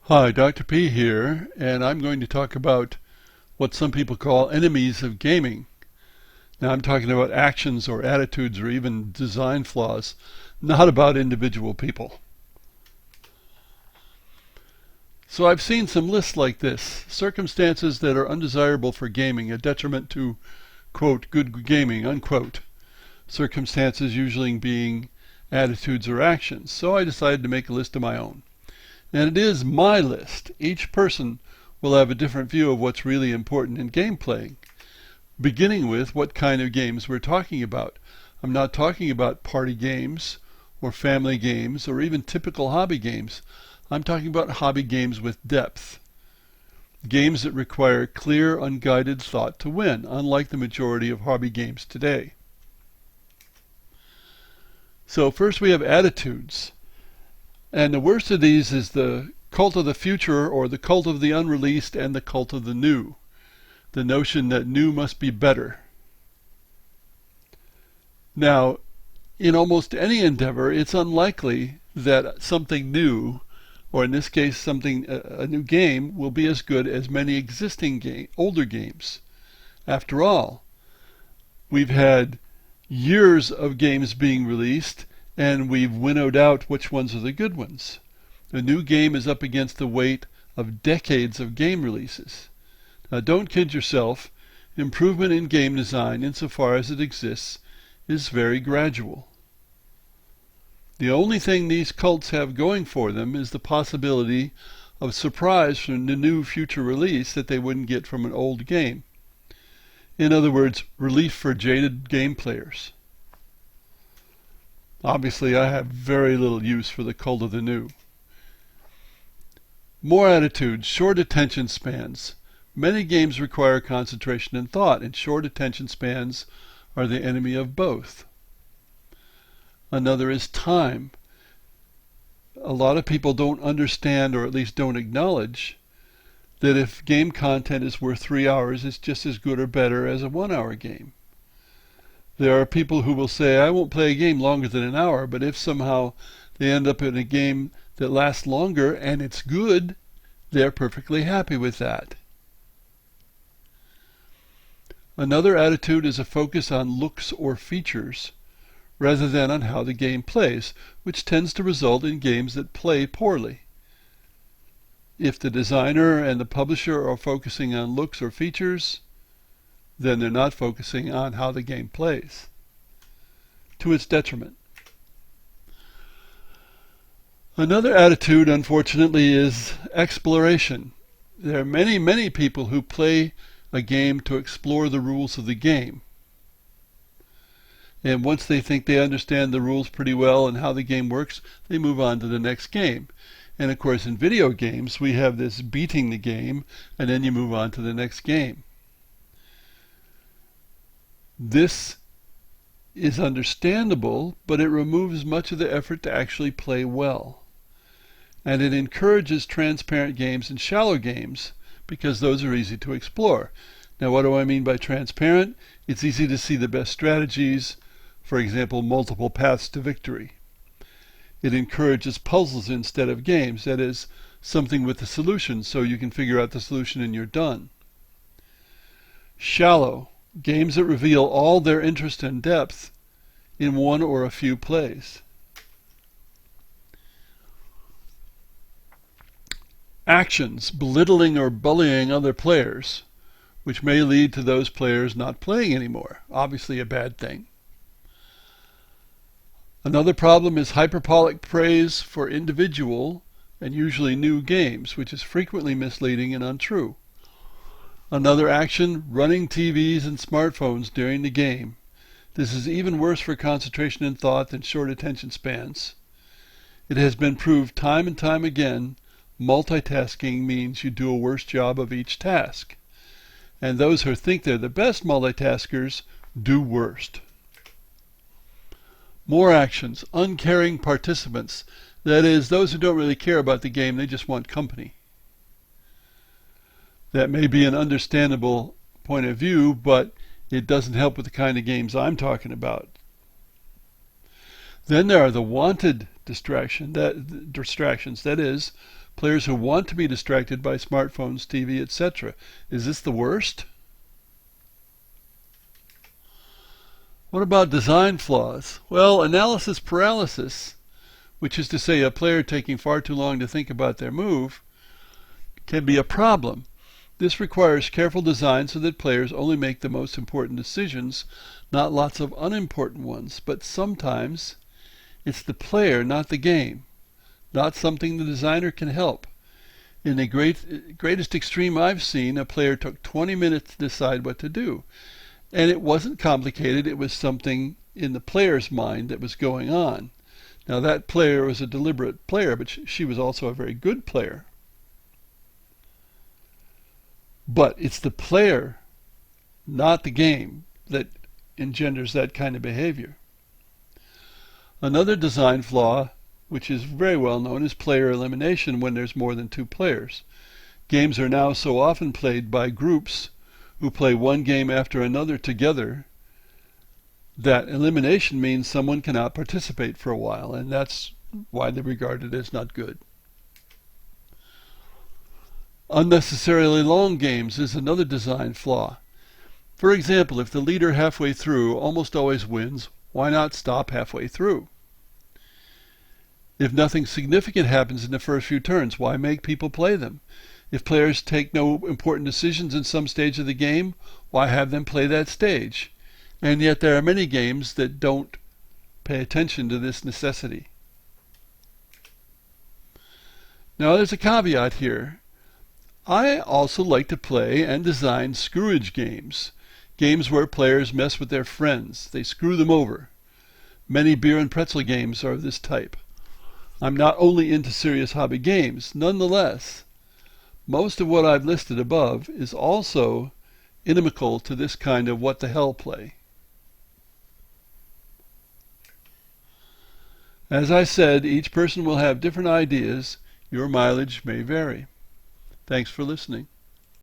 Hi, Dr. P here, and I'm going to talk about what some people call enemies of gaming. Now, I'm talking about actions or attitudes or even design flaws, not about individual people. So I've seen some lists like this: circumstances that are undesirable for gaming, a detriment to, quote, good gaming, unquote. Circumstances usually being attitudes or actions. So I decided to make a list of my own. And it is my list. Each person will have a different view of what's really important in game playing, beginning with what kind of games we're talking about. I'm not talking about party games or family games or even typical hobby games. I'm talking about hobby games with depth. Games that require clear, unguided thought to win, unlike the majority of hobby games today. So first we have attitudes. And the worst of these is the cult of the future, or the cult of the unreleased, and the cult of the new. The notion that new must be better. Now, in almost any endeavor, it's unlikely that something new, or in this case a new game, will be as good as many existing older games. After all, we've had years of games being released, and we've winnowed out which ones are the good ones. The new game is up against the weight of decades of game releases. Now, don't kid yourself. Improvement in game design, insofar as it exists, is very gradual. The only thing these cults have going for them is the possibility of surprise from the new future release that they wouldn't get from an old game. In other words, relief for jaded game players. Obviously, I have very little use for the cult of the new. More attitudes, short attention spans. Many games require concentration and thought, and short attention spans are the enemy of both. Another is time. A lot of people don't understand, or at least don't acknowledge, that if game content is worth 3 hours, it's just as good or better as a 1-hour game. There are people who will say, I won't play a game longer than an hour, but if somehow they end up in a game that lasts longer and it's good, they're perfectly happy with that. Another attitude is a focus on looks or features rather than on how the game plays, which tends to result in games that play poorly. If the designer and the publisher are focusing on looks or features, then they're not focusing on how the game plays, to its detriment. Another attitude, unfortunately, is exploration. There are many, many people who play a game to explore the rules of the game. And once they think they understand the rules pretty well and how the game works, they move on to the next game. And of course, in video games, we have this beating the game, and then you move on to the next game. This is understandable, but it removes much of the effort to actually play well. And it encourages transparent games and shallow games because those are easy to explore. Now, what do I mean by transparent? It's easy to see the best strategies, for example, multiple paths to victory. It encourages puzzles instead of games, that is, something with a solution so you can figure out the solution and you're done. Shallow. Games that reveal all their interest and depth in one or a few plays. Actions, belittling or bullying other players, which may lead to those players not playing anymore. Obviously a bad thing. Another problem is hyperbolic praise for individual and usually new games, which is frequently misleading and untrue. Another action, running TVs and smartphones during the game. This is even worse for concentration and thought than short attention spans. It has been proved time and time again, multitasking means you do a worse job of each task. And those who think they're the best multitaskers do worst. More actions, uncaring participants. That is, those who don't really care about the game, they just want company. That may be an understandable point of view, but it doesn't help with the kind of games I'm talking about. Then there are the wanted distractions, that is, Players who want to be distracted by smartphones, TV, etc. Is this the worst? What about design flaws? Well, analysis paralysis, which is to say a player taking far too long to think about their move, can be a problem. This requires careful design so that players only make the most important decisions, not lots of unimportant ones. But sometimes it's the player, not the game, not something the designer can help. In the greatest extreme I've seen, a player took 20 minutes to decide what to do. And it wasn't complicated, it was something in the player's mind that was going on. Now that player was a deliberate player, but she was also a very good player. But it's the player, not the game, that engenders that kind of behavior. Another design flaw, which is very well known, is player elimination when there's more than two players. Games are now so often played by groups who play one game after another together that elimination means someone cannot participate for a while, and that's why they're regarded as not good. Unnecessarily long games is another design flaw. For example, if the leader halfway through almost always wins, why not stop halfway through? If nothing significant happens in the first few turns, why make people play them? If players take no important decisions in some stage of the game, why have them play that stage? And yet there are many games that don't pay attention to this necessity. Now there's a caveat here. I also like to play and design screwage games. Games where players mess with their friends. They screw them over. Many beer and pretzel games are of this type. I'm not only into serious hobby games. Nonetheless, most of what I've listed above is also inimical to this kind of what the hell play. As I said, each person will have different ideas. Your mileage may vary. Thanks for listening.